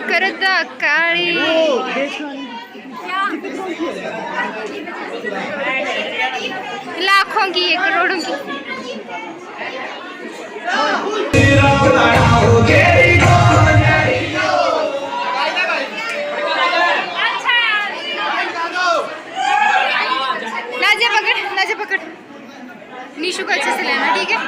करता काली लाखों की है, करोड़ों की। नाजा पकड़ निशु को अच्छे से लेना, ठीक है।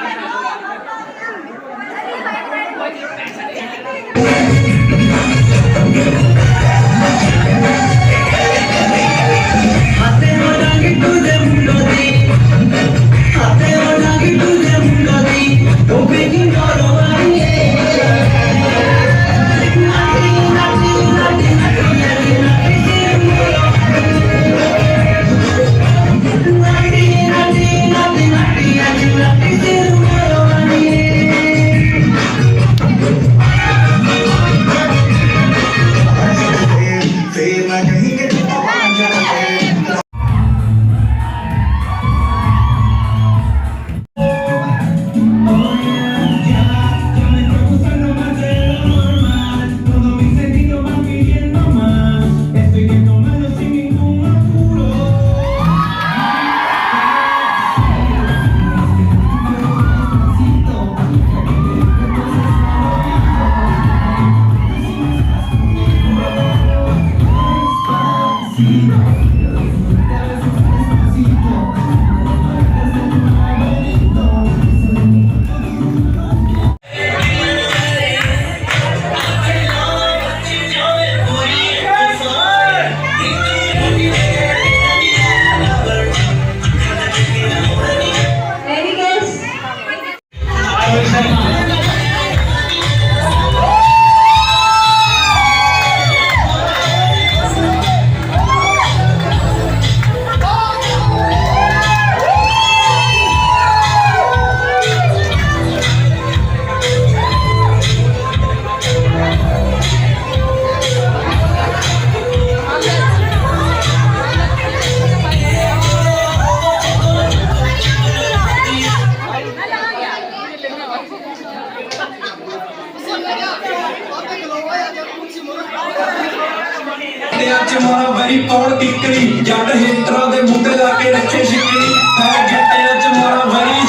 मारा वरी पौड़ टिकरी जट हितरा दे मुद्दे लाके रखे शिकरी है जट्टियां च मारा वरी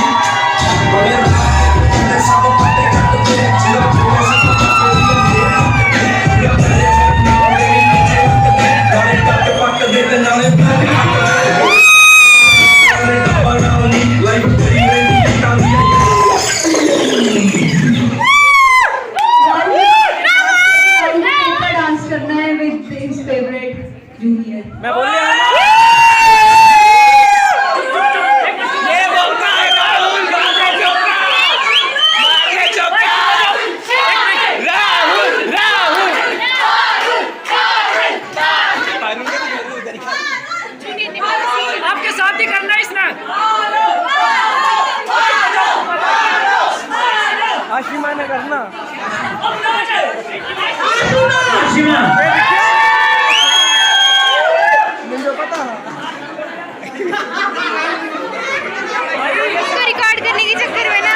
बड़े सब पत्ते कटते सिर्फ थोड़े से कट पट दे ते नाले बनावनी लाइफ तेरी मेरी टांगी डांस करना है विद हिज फेवरेट जूनियर। मैं बोल रहा हूं ये मौका है राहुल गांधी चौका मारे चौका राहुल आपके साथ ही करना है इसने आशिमा ने करना आशिमा रिकॉर्ड करने के चक्कर में ना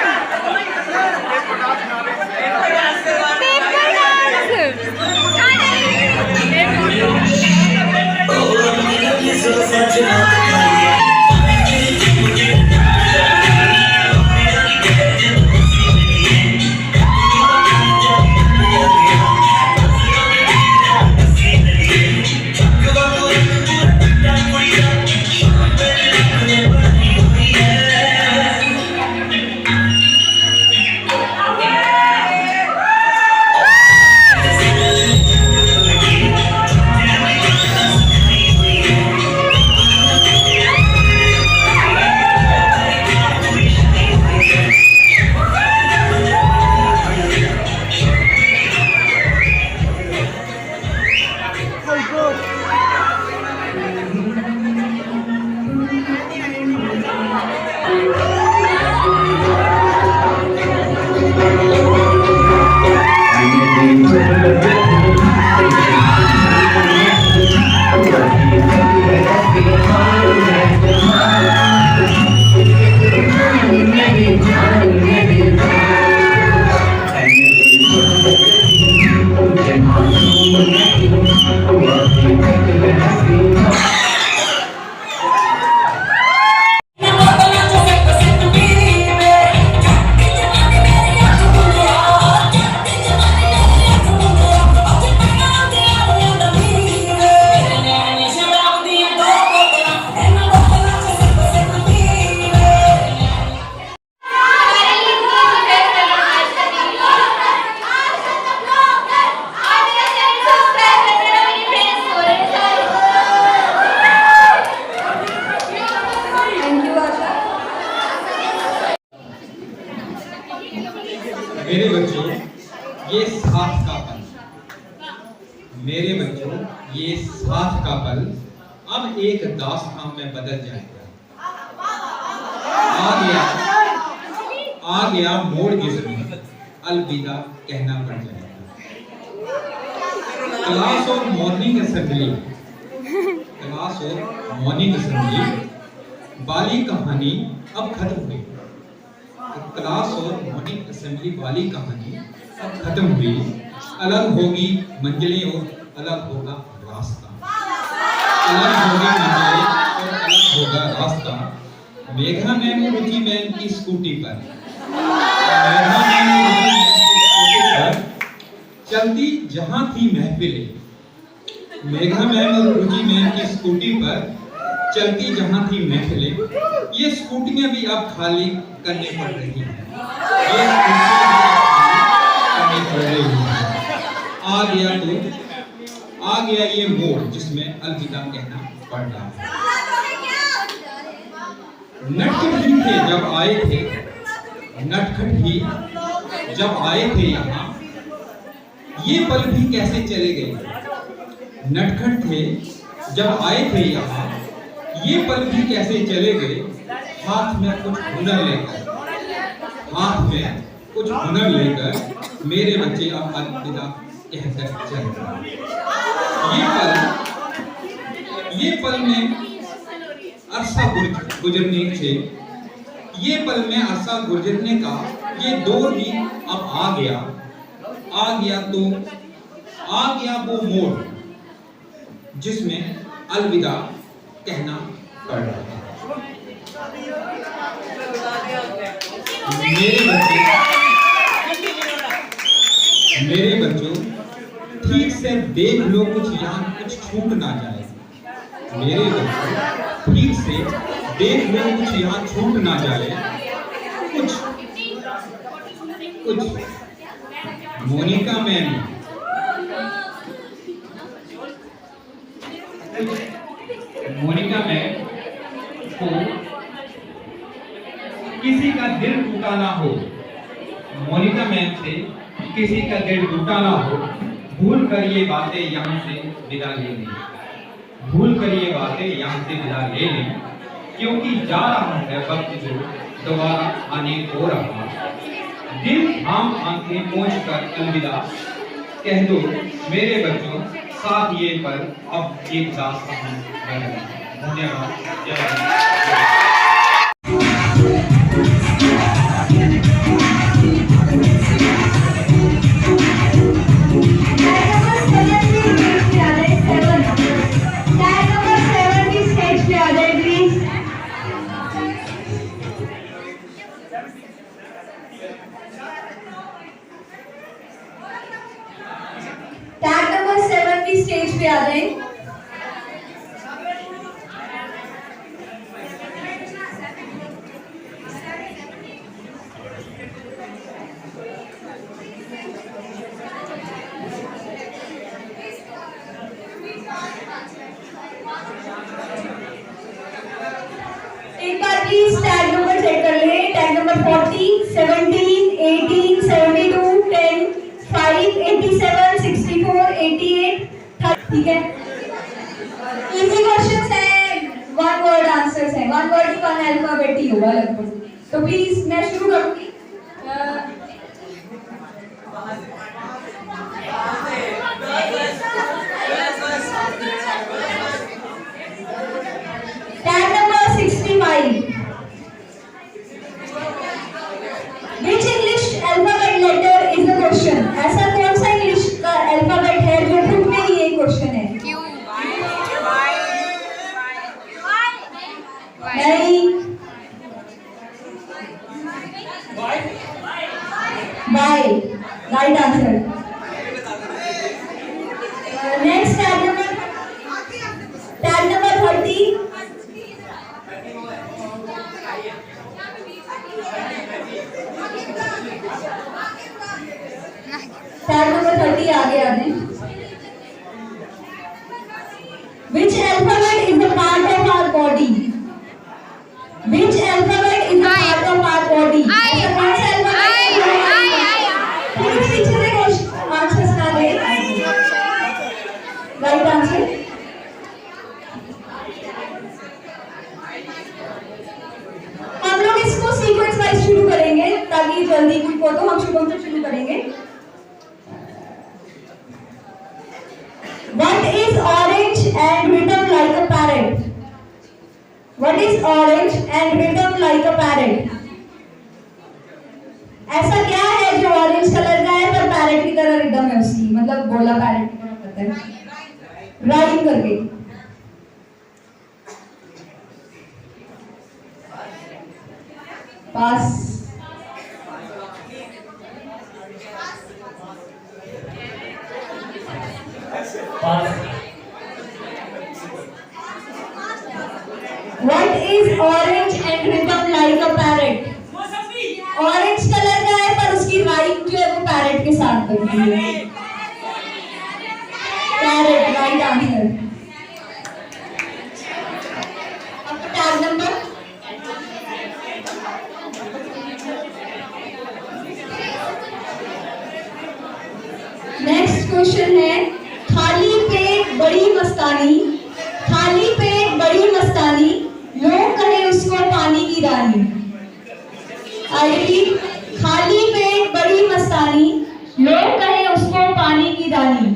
Thank you, Asha. मेरे बच्चों ये साथ का पल, मेरे बच्चों ये साथ का पल अब एक दास्तां में बदल जाएगा। आ गया मोड़ जिसमें अलविदा कहना पड़ जाएगा। क्लास और मॉर्निंग असेंबली वाली कहानी अब खत्म हुई। क्लास और मॉर्निंग असेंबली वाली कहानी अब खत्म हुई। अलग होगी मंजिलें और अलग होगा रास्ता। अलग होगी मंजिलें और अलग होगा रास्ता। मेघा मैम रुचि मैम की स्कूटी पर, मेघा मैम रुचि मैम की स्कूटी पर चलती जहां थी महफिलें। मेघा मैम और रुचि मैम की स्कूटी पर चलती जहां थी महफिलें। ये स्कूटियां भी अब खाली करनी पड़ रही हैं। ये स्कूटियां भी अब खाली करनी पड़ रही हैं। आ गया ये मोड़ जिसमें अलविदा कहना पड़ रहा है। नटखट ही थे जब आए थे, नटखट ही जब आए थे यहाँ, ये पल भी कैसे चले गए। नटखट थे जब आए थे यहाँ, ये पल भी कैसे चले गए। हाथ में कुछ हुनर लेकर, हाथ में कुछ हुनर लेकर मेरे बच्चे अब अलविदा कहकर चल रहे। ये पल में अरसा गुजरने से, ये पल में अरसा गुजरने का ये दौर भी अब आ गया। आ गया वो मोड़ जिसमें अलविदा कहना पड़ रहा है। मेरे बच्चों ठीक से देख लो कुछ यहाँ कुछ छूट ना जाए। मेरे बच्चों ठीक से देख लो कुछ यहाँ छूट ना जाए। कुछ मोनिका मैम को किसी का दिल टूटा ना हो। मोनिका मैम से किसी का दिल टूटा ना हो। भूल कर ये बातें यहाँ से विदा ले लें, भूल कर ये बातें यहाँ से विदा ले लें, क्योंकि जा रहा है वक्त जो दोबारा आने को रहा। दिल थाम आंखें पोंछ कर अलविदा कह दो मेरे बच्चों, साथ ये पर अब एक दास्तां बन गया। धन्यवाद। जय हिंद। टैग नंबर 7 भी स्टेज पे आ जाए। एक बार प्लीज टैग नंबर चेक कर ले। Tag number 40, 17, 18, 72, 10, 5, 87, 64, 88, 30। ठीक है, इजी क्वेश्चंस है, वन वर्ड आंसर्स है। वन वर्ड का अल्फाबेट ही होगा लगभग। तो प्लीज मैं शुरू करूंगी। 30. टैग नंबर 30 आगे आ जाए. Which alphabet is a part of our body? Which alphabet is a part of our body? ऐसा कौन सा alphabet है? पूरी टीचर ने आंसर सुना दे. Right answer. हम लोग इसको सीक्वेंस वाइज शुरू करेंगे ताकि जल्दी क्विक हो. तो हम शुभम से शुरू करेंगे. What is orange and written like a parrot? What is orange and written like a parrot? ऐसा क्या है जो ऑरेंज कलर का है पर पैरेट की तरह रिदम है उसकी, मतलब बोला पैरेट की तरह करता है राइम करके. पास. What is orange and written like a parrot? Orange colour का है पर उसकी राइम जो है वो पैरेट के साथ बनती है. Parrot right answer. अब टैग नंबर नेक्स्ट क्वेश्चन है. खाली पेट बड़ी मस्तानी, खाली पेट बड़ी मस्तानी, लोग कहे उसको पानी की रानी. I repeat. खाली पेट बड़ी मस्तानी, लोग कहे उसको पानी की रानी.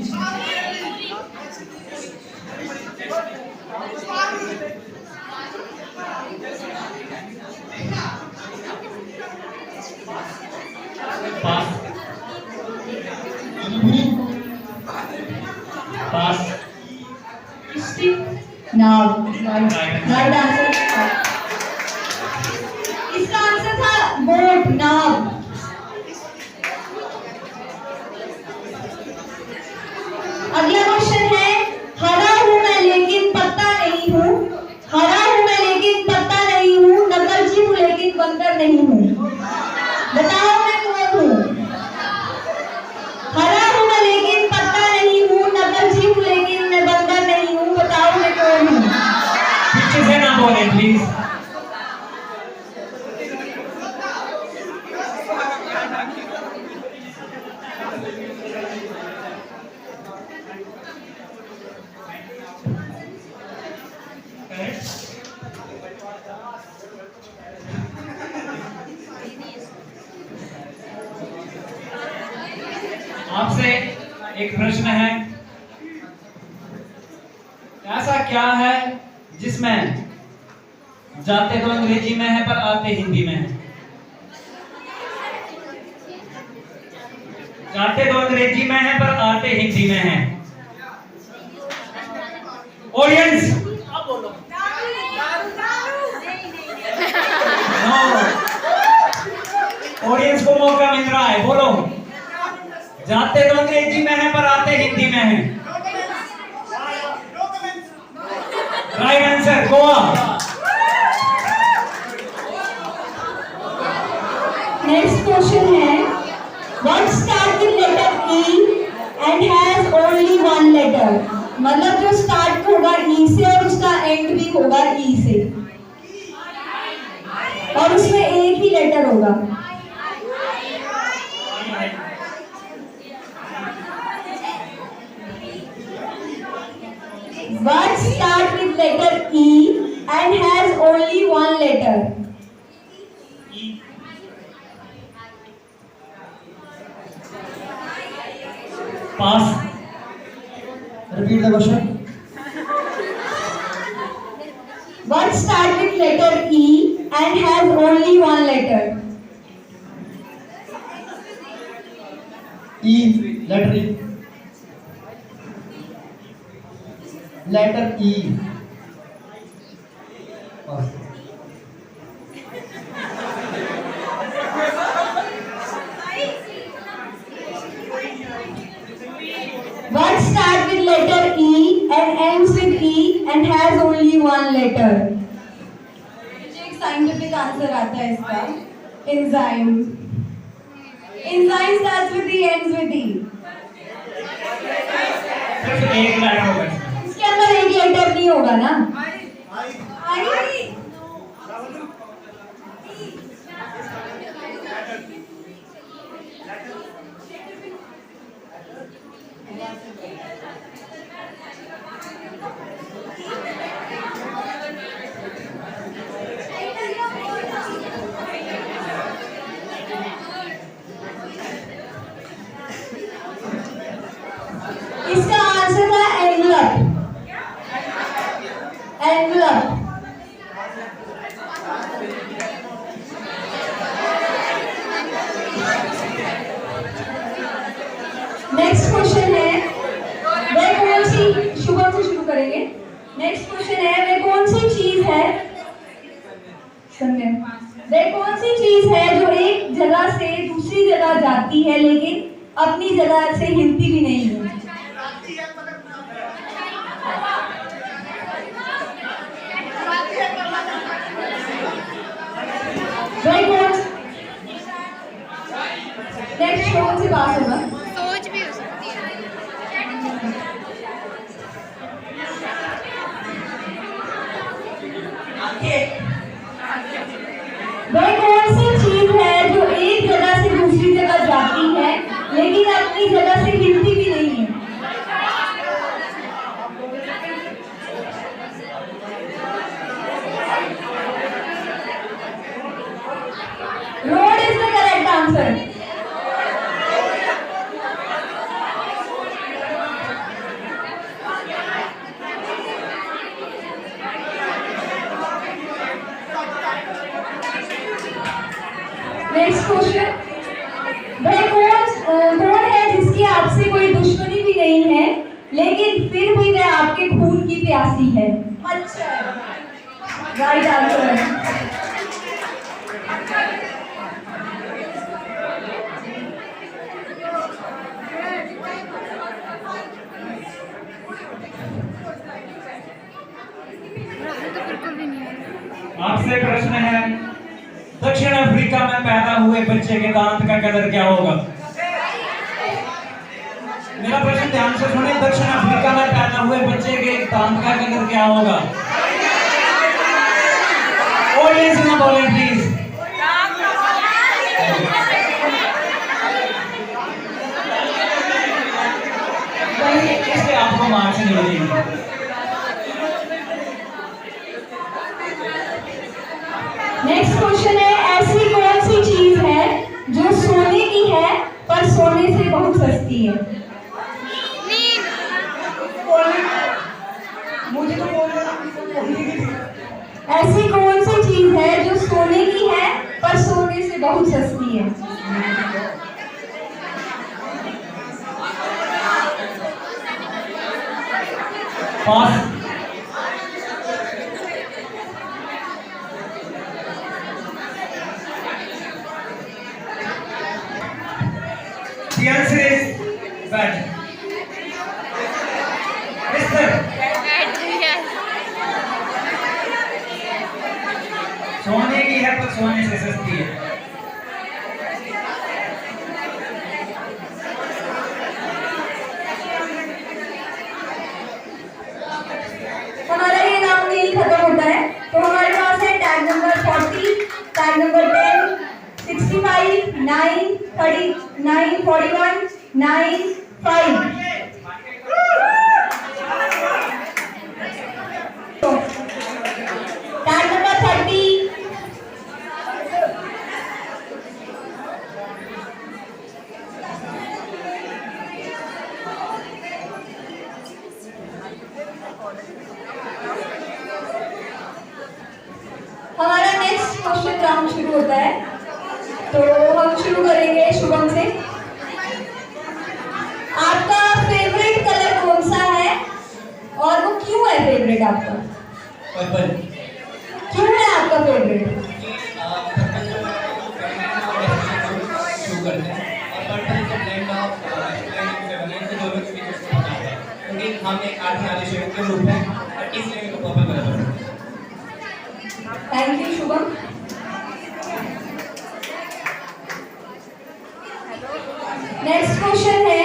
पास. नाव. Right answer. इसका आंसर था बोट, नाव. अगला क्वेश्चन है. हरा हूं मैं लेकिन पत्ता नहीं हूं, हरा हूं मैं लेकिन पत्ता नहीं हूं, नकलची हूं लेकिन बंदर नहीं हूं. बताओ मैं कौन हूं? हरा हूं मैं लेकिन पत्ता नहीं हूं, नकलची हूं लेकिन मैं बंदर नहीं हूं. बताओ मैं कौन हूं? पीछे से ना बोले प्लीज. आपसे एक प्रश्न है. ऐसा क्या है जिसमें जाते तो अंग्रेजी में है पर आते हिंदी में है? जाते तो अंग्रेजी में है पर आते हिंदी में है. ऑडियंस आप बोलो. ऑडियंस को मौका मिल रहा है. बोलो. जाते तो अंग्रेजी में है पर आते हिंदी में है. Right answer Goa. Next question है. What start with letter E and has only one letter? मतलब जो स्टार्ट होगा E से और उसका एंड भी होगा E से और उसमें एक ही लेटर होगा. What start with letter E and has only one letter? Pass. Repeat the question. What start with letter E and has only one letter? E. Letter E. Letter E. Pass. What start with letter E and ends with E and has only only one letter. मुझे एक scientific answer आता है इसका, enzyme. Enzyme starts with E, ends with E. सिर्फ एक letter होगा इसमें। इसके अंदर एक लेटर नहीं होगा ना? आई. इसका आंसर था एनवलप. एनवलप. नेक्स्ट क्वेश्चन है, वह कौन सी, शुभम से शुरू करेंगे. नेक्स्ट क्वेश्चन है, वह कौन सी चीज है, सुनिए, वह कौन सी चीज है जो एक जगह से दूसरी जगह जाती है लेकिन अपनी जगह से हिलती भी नहीं है. नेक्स्ट कौन सी बात होगा. सोच भी हो सकती है. वह कौन सी चीज है जो एक जगह से दूसरी जगह जाती है लेकिन अपनी जगह से हिलती भी नहीं है. Road is the correct answer. Next question, वह कौन है जिसकी आपसे कोई दुश्मनी भी नहीं है लेकिन फिर भी वह आपके खून की प्यासी है. अच्छा, राइट आंसर है. आपसे प्रश्न है, दक्षिण अफ्रीका में पैदा हुए बच्चे के दांत का कलर क्या होगा? मेरा प्रश्न ध्यान से सुने, दक्षिण अफ्रीका में पैदा हुए बच्चे के दांत का कलर क्या होगा? ऑडियंस ना बोले प्लीज. इससे आपको मार्क्स नहीं मिलेंगे. नेक्स्ट क्वेश्चन है, ऐसी कौन सी चीज है जो सोने की है पर सोने से बहुत सस्ती है. मुझे तो ऐसी कौन सी चीज है जो सोने की है पर सोने से बहुत सस्ती है. पास. The answer is bad. Mister, सोने की है पर सोने से सस्ती है. हमारा ये राउंड यही खत्म होता है. तो हमारे पास है tag number 40, tag number 10, 65, 9, 39, 41, 9, 5. Tag number 30. हमारा नेक्स्ट क्वेश्चन राउंड शुरू होता है. तो हम शुरू करेंगे शुभम से. आपका फेवरेट कलर कौन सा है और वो क्यों है फेवरेट आपका? पर्पल. क्यों है आपका फेवरेट? शो करते हैं और पर्पल का ब्लेंड ऑफ दोनों के बीच में पता है क्योंकि हम एक आर्टिफिशियल के रूप में इसलिए मेरे को पर्पल कलर पसंद है। Thank you Shubham. Next question है,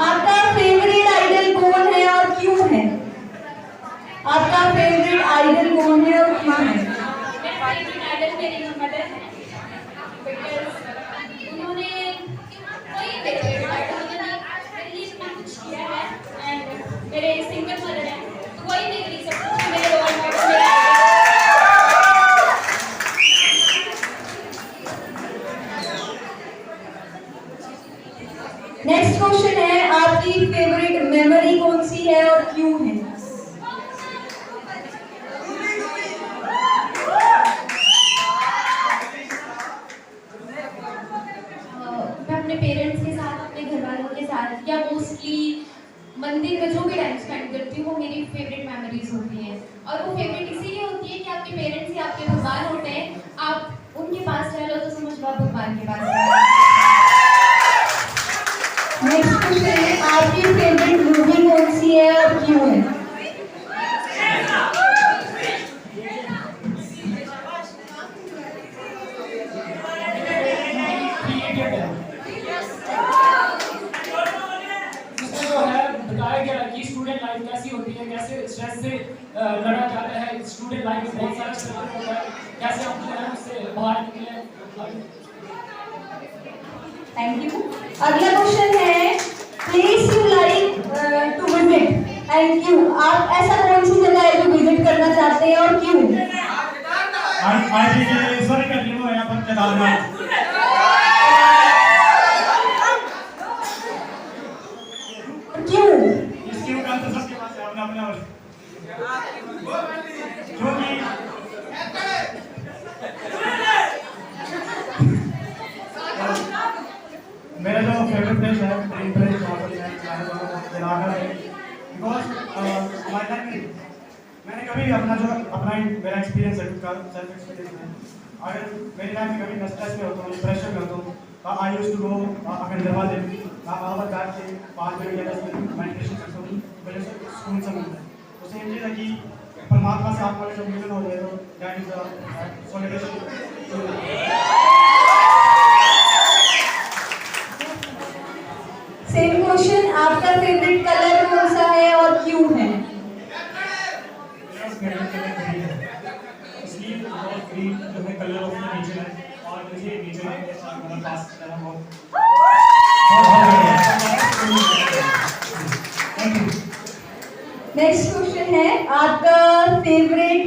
आपका फेवरेट आइडल कौन है और क्यों है? आपका फेवरेट आइडल कौन है और क्यों है? मेरा फेवरेट आइडल मेरी मदर है, बिकॉज उन्होंने कोई मेरे फेवरेट आइडल उन्होंने मेरे लिए इतना कुछ किया है एंड मेरे सिंगल मदर है तो वही मेरे लिए सब कुछ, मेरे रोल मॉडल मेरे नेक्स्ट क्वेश्चन है, आपकी फेवरेट मेमोरी कौन सी है और क्यों है? मैं अपने पेरेंट्स के साथ, अपने घर वालों के साथ या मोस्टली मंदिर में जो भी टाइम स्पेंड करती हूँ वो मेरी फेवरेट मेमोरीज होती हैं। और वो फेवरेट इसीलिए होती है कि आपके पेरेंट्स ही आपके भगवान होते हैं, आप उनके पास रह लो तो समझ लो आप भगवान के पास रह लो। नेक्स्ट क्वेश्चन है, आपकी फेवरेट मूवी कौन सी है और क्यों है? इसमें जो है बताया गया कि स्टूडेंट लाइफ कैसी होती है, कैसे स्ट्रेस से लड़ा जाता है, स्टूडेंट लाइफ में बहुत सारा स्ट्रगल होता है, कैसे हम जो है उससे बाहर निकले। Thank you. अगला क्वेश्चन है, place you like to visit and क्यों? आप ऐसा कौन सी जगह है जो विजिट करना चाहते हैं और क्यों? आज ये सॉरी कर लियो यहाँ पर केदारनाथ। क्यों? इसके मुकाम तो सबके पास है अपना अपना और क्योंकि मेरा जो फेवरेट प्लेस है ड्रीम प्लेस वहाँ पर मैं केदारनाथ है, बिकॉज हमारे टाइम में मैंने कभी अपना जो मेरा एक्सपीरियंस है का सेल्फ एक्सपीरियंस है, अगर मेरी लाइफ में कभी मैं स्ट्रेस में होता हूँ, डिप्रेशन में होता हूँ, आई यूज्ड टू गो अपने घर वाले वहाँ पर बैठ के 5 मिनट या 10 मिनट मेडिटेशन करता हूँ, वजह से सुकून सा मिलता है। तो सेम चीज़ है कि परमात्मा से आपका जब मिलन हो जाए तो that is the consolidation. Same question, आपका फेवरेट कलर कौन सा है और क्यों है? इसलिए बहुत ग्रीन जो है कलर ऑफ द नेचर है और मुझे नेचर में पास करना बहुत थैंक यू। नेक्स्ट क्वेश्चन है, आपका फेवरेट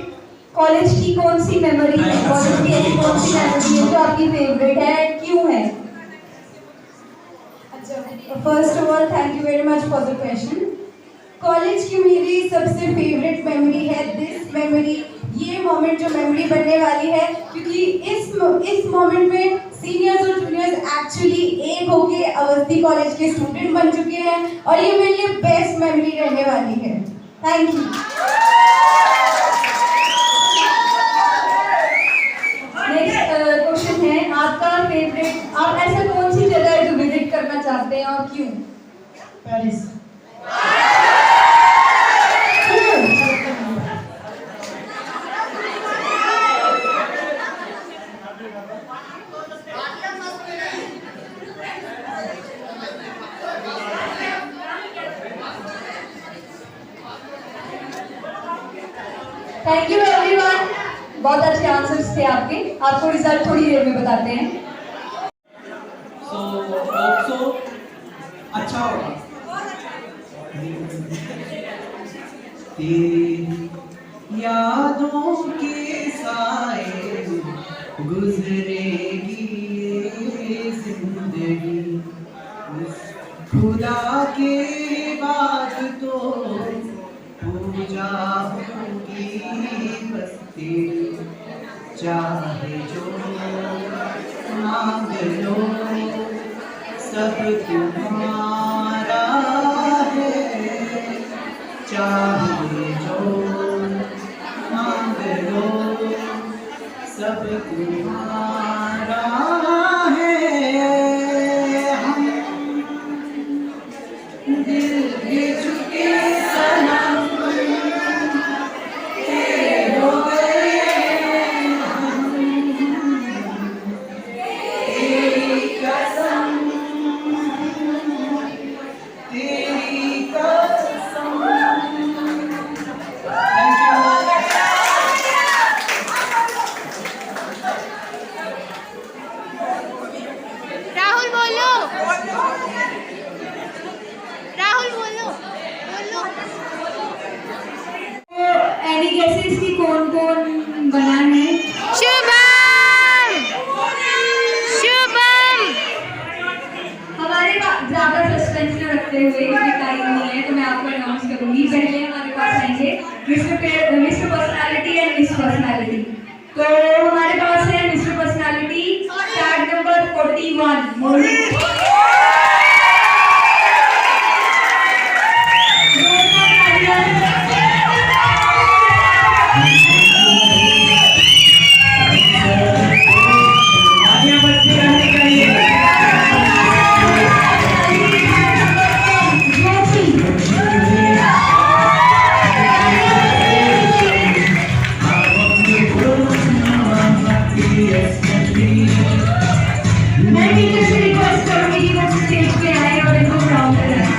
कॉलेज की कौन सी मेमोरी है? कॉलेज की ऐसी कौन सी मेमोरी है जो आपकी फेवरेट है, क्यों है? First of all thank you very much for the question. College की मेरी सबसे फेवरेट मेमोरी है दिस मेमोरी, ये मोमेंट जो मेमोरी बनने वाली है, क्योंकि इस मोमेंट में सीनियर्स और जूनियर्स एक्चुअली एक होके अवस्थी कॉलेज के स्टूडेंट बन चुके हैं और ये मेरे लिए बेस्ट मेमोरी रहने वाली है। Thank you. नेक्स्ट क्वेश्चन है, आपका फेवरेट, आप ऐसा कौन सी जगह है जो विजिट करना चाहते हैं और क्यों? पेरिस। थैंक यू एवरीवन, बहुत अच्छे आंसर्स थे आपके। आपको रिजल्ट थोड़ी देर में बताते हैं। सो अच्छा होगा। तेरी यादों के साए गुजरेगी ये जिंदगी, खुदा के बाद तो पूजा होगी बस तेरी, चाहे जो मांग लो सब तुम्हारा है, चाहे जो मांग लो सब तुम्हारा है। हम दिल के चुके सनम ऑब्वियसली कौन कौन बना है? शुभम शुभम हमारे पास ज़्यादा सस्पेंस में रखते हुए क्योंकि टाइम नहीं है तो मैं आपको अनाउंस करूंगी। पहले हमारे पास आएंगे mister personality and miss personality. तो हमारे पास है मिस्टर पर्सनालिटी, टैग नंबर 41 मोहित। मैं टीचर से रिक्वेस्ट करूंगी कि वो स्टेज पे आए और इनको प्राउड कराएं।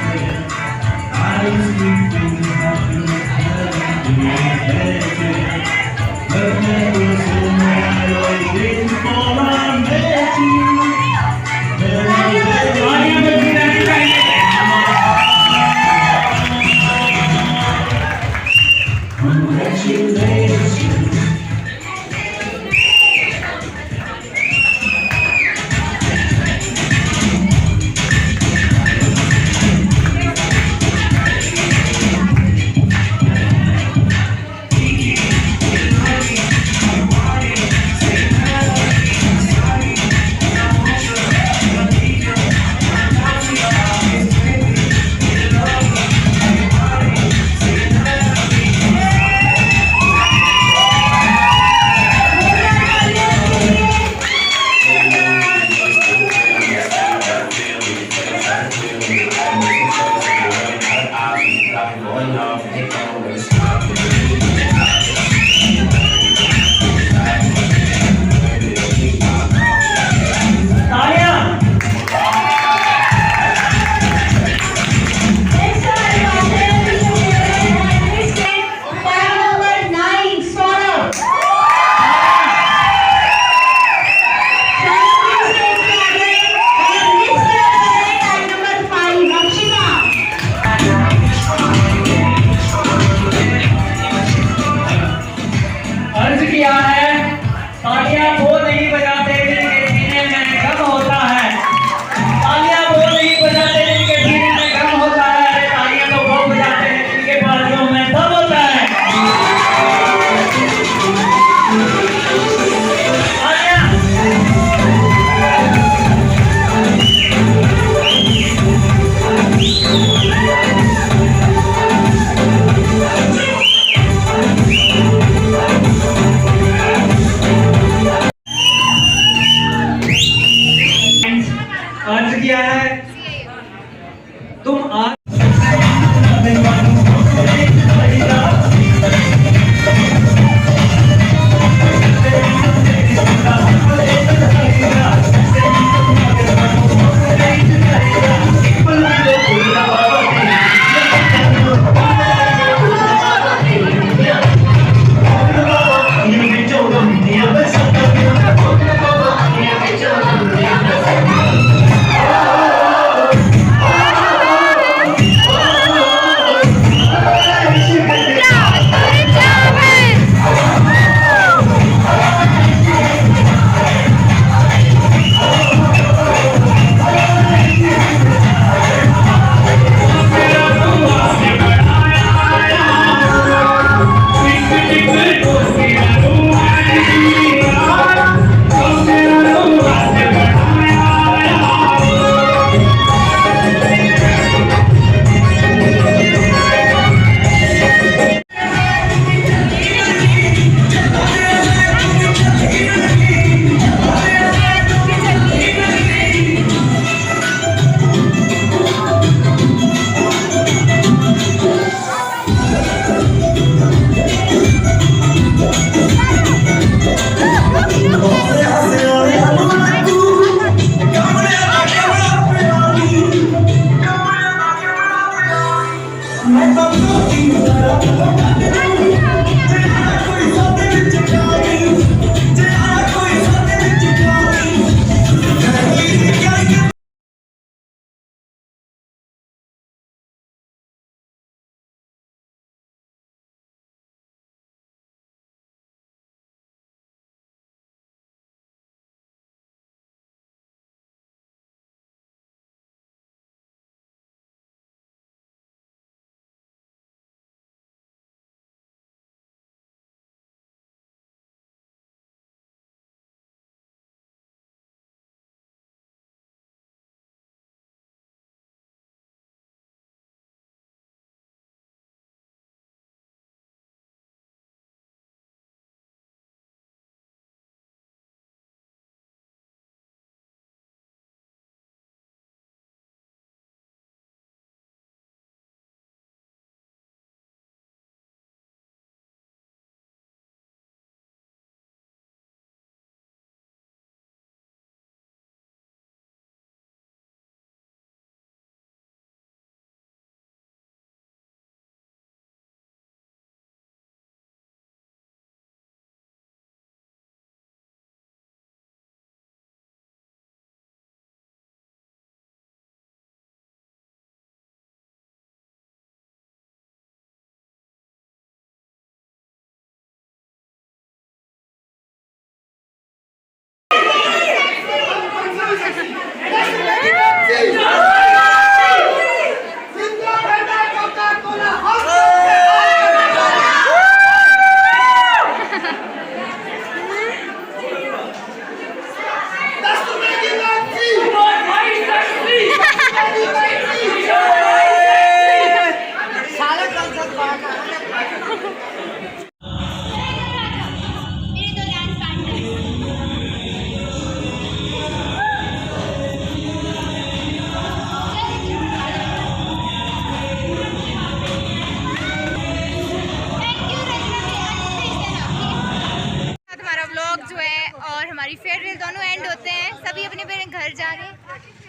हमारी फेयरवेल दोनों एंड होते हैं, सभी अपने अपने घर जा रहे हैं।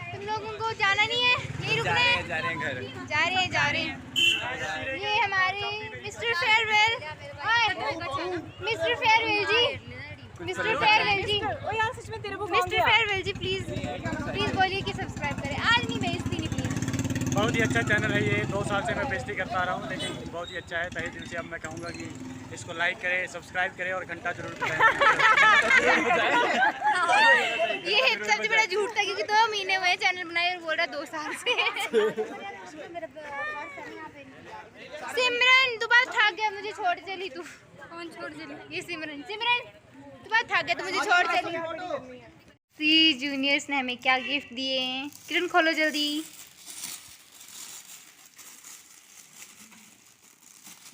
तुम लोगों को जाना नहीं है, नहीं रुकना है? जा रहे हैं जा रहे हैं। ये हमारे mister Farewell, mister Farewell ji, mister Farewell ji, mister Farewell ji please बोलिए कि सब्सक्राइब करें। आज नहीं बेइज्जती नहीं प्लीज। बहुत ही अच्छा चैनल है ये, 2 साल से मैं बेइज्जती करता आ रहा हूँ, लेकिन बहुत ही अच्छा है। तहे दिल से अब मैं कहूँगा कि इसको लाइक करें, सब्सक्राइब करें और घंटा जरूर बजाएं। ये सबसे बड़ा झूठ था, क्योंकि 2 महीने हुए चैनल बनाए और बोल रहा 2 साल से। सिमरन तू बात थक गया, मुझे छोड़ चली तू। कौन छोड़ चली? ये सिमरन तू बात थक गया, तू मुझे छोड़ चली। सी जूनियर्स ने हमें क्या गिफ्ट दिए हैं, किरण खोलो जल्दी।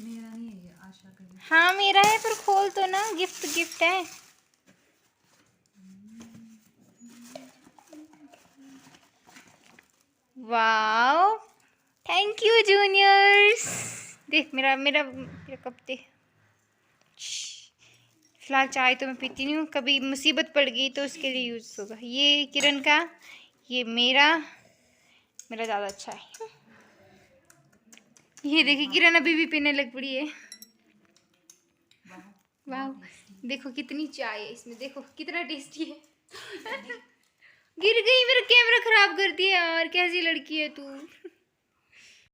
मेरा नहीं है ये, आशा करें। हाँ मेरा है, पर खोल तो ना, गिफ्ट है। Wow thank you juniors. देख मेरा कप दे। फिलहाल चाय तो मैं पीती नहीं हूँ, कभी मुसीबत पड़ गई तो उसके लिए यूज़ होगा। ये किरण का, ये मेरा ज़्यादा अच्छा है। ये देखिए किरण अभी भी पीने लग पड़ी है। वाह देखो कितनी चाय है इसमें, देखो कितना टेस्टी है। गिर गई, मेरा कैमरा खराब कर दिया यार, कैसी लड़की है तू।